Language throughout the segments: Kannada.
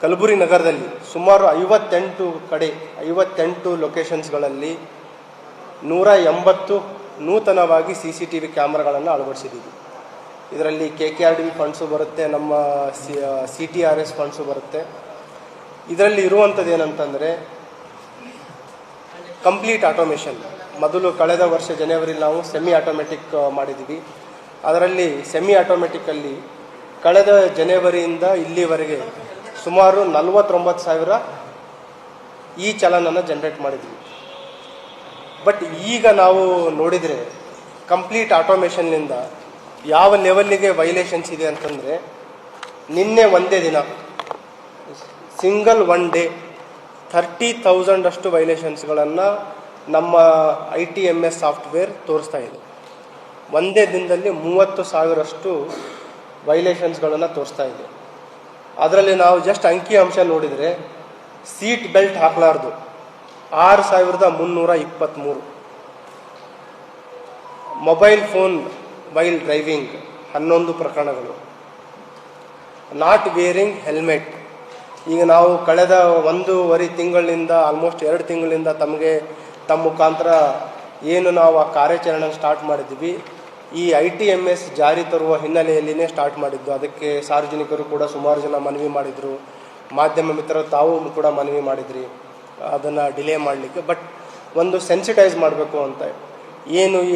ಕಲಬುರಗಿ ನಗರದಲ್ಲಿ ಸುಮಾರು 58 ಲೊಕೇಶನ್ಸ್ಗಳಲ್ಲಿ 180 ನೂತನವಾಗಿ CCTV ಕ್ಯಾಮ್ರಾಗಳನ್ನು ಅಳವಡಿಸಿದ್ದೀವಿ. ಇದರಲ್ಲಿ KKRDB ಫಂಡ್ಸು ಬರುತ್ತೆ, ನಮ್ಮ CTRS ಫಂಡ್ಸು ಬರುತ್ತೆ. ಇದರಲ್ಲಿ ಇರುವಂಥದ್ದು ಏನಂತಂದರೆ ಕಂಪ್ಲೀಟ್ ಆಟೋಮೇಷನ್. ಮೊದಲು ಕಳೆದ ವರ್ಷ ಜನವರಿಲಿ ನಾವು ಸೆಮಿ ಆಟೋಮೆಟಿಕ್ ಮಾಡಿದ್ದೀವಿ. ಅದರಲ್ಲಿ ಸೆಮಿ ಆಟೋಮೆಟಿಕಲ್ಲಿ ಕಳೆದ ಜನವರಿಯಿಂದ ಇಲ್ಲಿವರೆಗೆ ಸುಮಾರು 49,000 ಈ ಚಲನನ್ನು ಜನರೇಟ್ ಮಾಡಿದ್ವಿ. ಬಟ್ ಈಗ ನಾವು ನೋಡಿದರೆ ಕಂಪ್ಲೀಟ್ ಆಟೋಮೇಷನ್ನಿಂದ ಯಾವ ಲೆವೆಲ್ಲಿಗೆ ವೈಲೇಷನ್ಸ್ ಇದೆ ಅಂತಂದರೆ, ನಿನ್ನೆ ಒಂದೇ ದಿನ ಸಿಂಗಲ್ ಒನ್ ಡೇ 30,000 ಅಷ್ಟು ವೈಲೇಷನ್ಸ್ಗಳನ್ನು ನಮ್ಮ ITMS ಸಾಫ್ಟ್ವೇರ್ ತೋರಿಸ್ತಾ ಇದೆ. ಒಂದೇ ದಿನದಲ್ಲಿ 30,000 ಅಷ್ಟು ವೈಲೇಷನ್ಸ್ಗಳನ್ನು ತೋರಿಸ್ತಾ ಇದೆ. ಅದರಲ್ಲಿ ನಾವು ಜಸ್ಟ್ ಅಂಕಿ ಅಂಶ ನೋಡಿದರೆ ಸೀಟ್ ಬೆಲ್ಟ್ ಹಾಕಲಾರ್ದು 6,323, ಮೊಬೈಲ್ ಫೋನ್ ವೈಲ್ ಡ್ರೈವಿಂಗ್ 11 ಪ್ರಕರಣಗಳು, ನಾಟ್ ವೇರಿಂಗ್ ಹೆಲ್ಮೆಟ್. ಈಗ ನಾವು ಕಳೆದ 1.5 ತಿಂಗಳಿಂದ ಆಲ್ಮೋಸ್ಟ್ 2 ತಿಂಗಳಿಂದ ತಮ್ಮ ಮುಖಾಂತರ ಏನು ನಾವು ಆ ಕಾರ್ಯಾಚರಣೆ ಸ್ಟಾರ್ಟ್ ಮಾಡಿದ್ವಿ, ಈ ITMS ಜಾರಿ ತರುವ ಹಿನ್ನೆಲೆಯಲ್ಲಿನೇ ಸ್ಟಾರ್ಟ್ ಮಾಡಿದ್ದು. ಅದಕ್ಕೆ ಸಾರ್ವಜನಿಕರು ಕೂಡ ಸುಮಾರು ಜನ ಮನವಿ ಮಾಡಿದರು, ಮಾಧ್ಯಮ ಮಿತ್ರರು ತಾವು ಕೂಡ ಮನವಿ ಮಾಡಿದ್ರಿ ಅದನ್ನು ಡಿಲೇ ಮಾಡಲಿಕ್ಕೆ. ಬಟ್ ಒಂದು ಸೆನ್ಸಿಟೈಸ್ ಮಾಡಬೇಕು ಅಂತ, ಏನು ಈ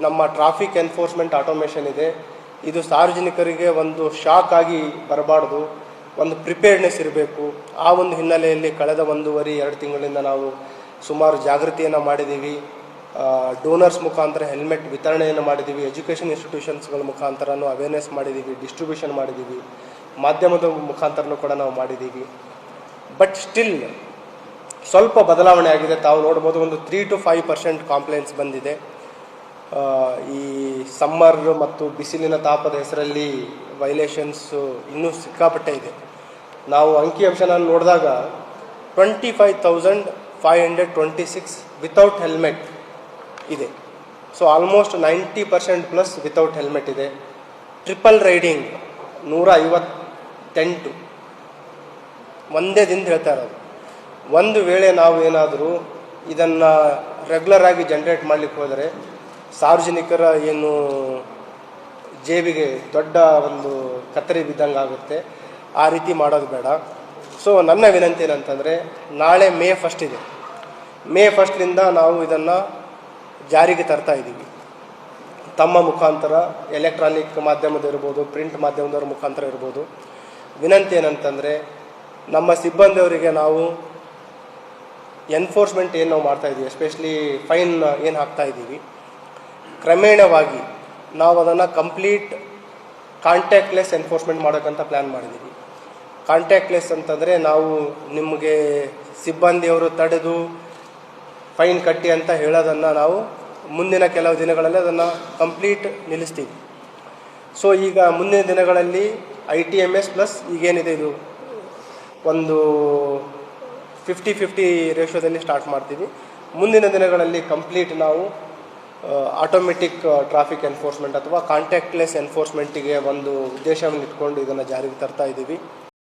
ನಮ್ಮ ಟ್ರಾಫಿಕ್ ಎನ್ಫೋರ್ಸ್ಮೆಂಟ್ ಆಟೋಮೇಷನ್ ಇದೆ, ಇದು ಸಾರ್ವಜನಿಕರಿಗೆ ಒಂದು ಶಾಕ್ ಆಗಿ ಬರಬಾರ್ದು, ಒಂದು ಪ್ರಿಪೇರ್ಡ್ನೆಸ್ ಇರಬೇಕು. ಆ ಒಂದು ಹಿನ್ನೆಲೆಯಲ್ಲಿ ಕಳೆದ 1.5-2 ತಿಂಗಳಿಂದ ನಾವು ಸುಮಾರು ಜಾಗೃತಿಯನ್ನು ಮಾಡಿದ್ದೀವಿ. ಡೋನರ್ಸ್ ಮುಖಾಂತರ ಹೆಲ್ಮೆಟ್ ವಿತರಣೆಯನ್ನು ಮಾಡಿದ್ದೀವಿ, ಎಜುಕೇಷನ್ ಇನ್ಸ್ಟಿಟ್ಯೂಷನ್ಸ್ಗಳ ಮುಖಾಂತರನೂ ಅವೇರ್ನೆಸ್ ಮಾಡಿದ್ದೀವಿ, ಡಿಸ್ಟ್ರಿಬ್ಯೂಷನ್ ಮಾಡಿದ್ದೀವಿ, ಮಾಧ್ಯಮದ ಮುಖಾಂತರನೂ ಕೂಡ ನಾವು ಮಾಡಿದ್ದೀವಿ. ಬಟ್ ಸ್ಟಿಲ್ ಸ್ವಲ್ಪ ಬದಲಾವಣೆ ಆಗಿದೆ. ತಾವು ನೋಡ್ಬೋದು, ಒಂದು 3 to 5% ಕಾಂಪ್ಲೇಂಟ್ಸ್ ಬಂದಿದೆ. ಈ ಸಮ್ಮರ್ ಮತ್ತು ಬಿಸಿಲಿನ ತಾಪದ ಹೆಸರಲ್ಲಿ ವೈಲೇಷನ್ಸು ಇನ್ನೂ ಸಿಕ್ಕಾಪಟ್ಟೆ ಇದೆ. ನಾವು ಅಂಕಿಅಂಶನ ನೋಡಿದಾಗ 25,526 ವಿತೌಟ್ ಹೆಲ್ಮೆಟ್ ಇದೆ. So almost 90% plus without helmet ಇದೆ. ಟ್ರಿಪಲ್ ರೈಡಿಂಗ್ 158 ಒಂದೇ ದಿನ ಹೇಳ್ತಾ ಇರೋದು. ಒಂದು ವೇಳೆ ನಾವು ಏನಾದರೂ ಇದನ್ನು ರೆಗ್ಯುಲರ್ ಆಗಿ ಜನ್ರೇಟ್ ಮಾಡಲಿಕ್ಕೆ ಹೋದರೆ ಸಾರ್ವಜನಿಕರ ಏನು ಜೇಬಿಗೆ ದೊಡ್ಡ ಒಂದು ಕತ್ತರಿ ಬಿದ್ದಂಗೆ ಆಗುತ್ತೆ. ಆ ರೀತಿ ಮಾಡೋದು ಬೇಡ. ಸೊ ನನ್ನ ವಿನಂತಿ ಏನಂತಂದರೆ, ನಾಳೆ May 1 ಇದೆ. May 1 ನಾವು ಇದನ್ನು ಜಾರಿಗೆ ತರ್ತಾ ಇದ್ದೀವಿ. ತಮ್ಮ ಮುಖಾಂತರ ಎಲೆಕ್ಟ್ರಾನಿಕ್ ಮಾಧ್ಯಮದ ಇರ್ಬೋದು, ಪ್ರಿಂಟ್ ಮಾಧ್ಯಮದವ್ರ ಮುಖಾಂತರ ಇರ್ಬೋದು. ವಿನಂತಿ ಏನಂತಂದರೆ, ನಮ್ಮ ಸಿಬ್ಬಂದಿಯವರಿಗೆ ನಾವು ಎನ್ಫೋರ್ಸ್ಮೆಂಟ್ ಏನು ನಾವು ಮಾಡ್ತಾಯಿದ್ದೀವಿ, ಎಸ್ಪೆಷಲಿ ಫೈನ್ ಏನು ಹಾಕ್ತಾ ಇದ್ದೀವಿ, ಕ್ರಮೇಣವಾಗಿ ನಾವು ಅದನ್ನು ಕಂಪ್ಲೀಟ್ ಕಾಂಟ್ಯಾಕ್ಟ್ಲೆಸ್ ಎನ್ಫೋರ್ಸ್ಮೆಂಟ್ ಮಾಡೋಕ್ಕಂತ ಪ್ಲ್ಯಾನ್ ಮಾಡಿದ್ದೀವಿ. ಕಾಂಟ್ಯಾಕ್ಟ್ಲೆಸ್ ಅಂತಂದರೆ, ನಾವು ನಿಮಗೆ ಸಿಬ್ಬಂದಿಯವರು ತಡೆದು ಫೈನ್ ಕಟ್ಟಿ ಅಂತ ಹೇಳೋದನ್ನು ನಾವು ಮುಂದಿನ ಕೆಲವು ದಿನಗಳಲ್ಲಿ ಅದನ್ನು ಕಂಪ್ಲೀಟ್ ನಿಲ್ಲಿಸ್ತೀವಿ. ಸೊ ಈಗ ಮುಂದಿನ ದಿನಗಳಲ್ಲಿ ITMS ಪ್ಲಸ್ ಈಗೇನಿದೆ ಇದು ಒಂದು 50-50 ರೇಷೋದಲ್ಲಿ ಸ್ಟಾರ್ಟ್ ಮಾಡ್ತೀವಿ. ಮುಂದಿನ ದಿನಗಳಲ್ಲಿ ಕಂಪ್ಲೀಟ್ ನಾವು ಆಟೋಮೆಟಿಕ್ ಟ್ರಾಫಿಕ್ ಎನ್ಫೋರ್ಸ್ಮೆಂಟ್ ಅಥವಾ ಕಾಂಟ್ಯಾಕ್ಟ್ಲೆಸ್ ಎನ್ಫೋರ್ಸ್ಮೆಂಟಿಗೆ ಒಂದು ಉದ್ದೇಶವನ್ನು ಇಟ್ಕೊಂಡು ಇದನ್ನು ಜಾರಿಗೆ ತರ್ತಾ ಇದ್ದೀವಿ.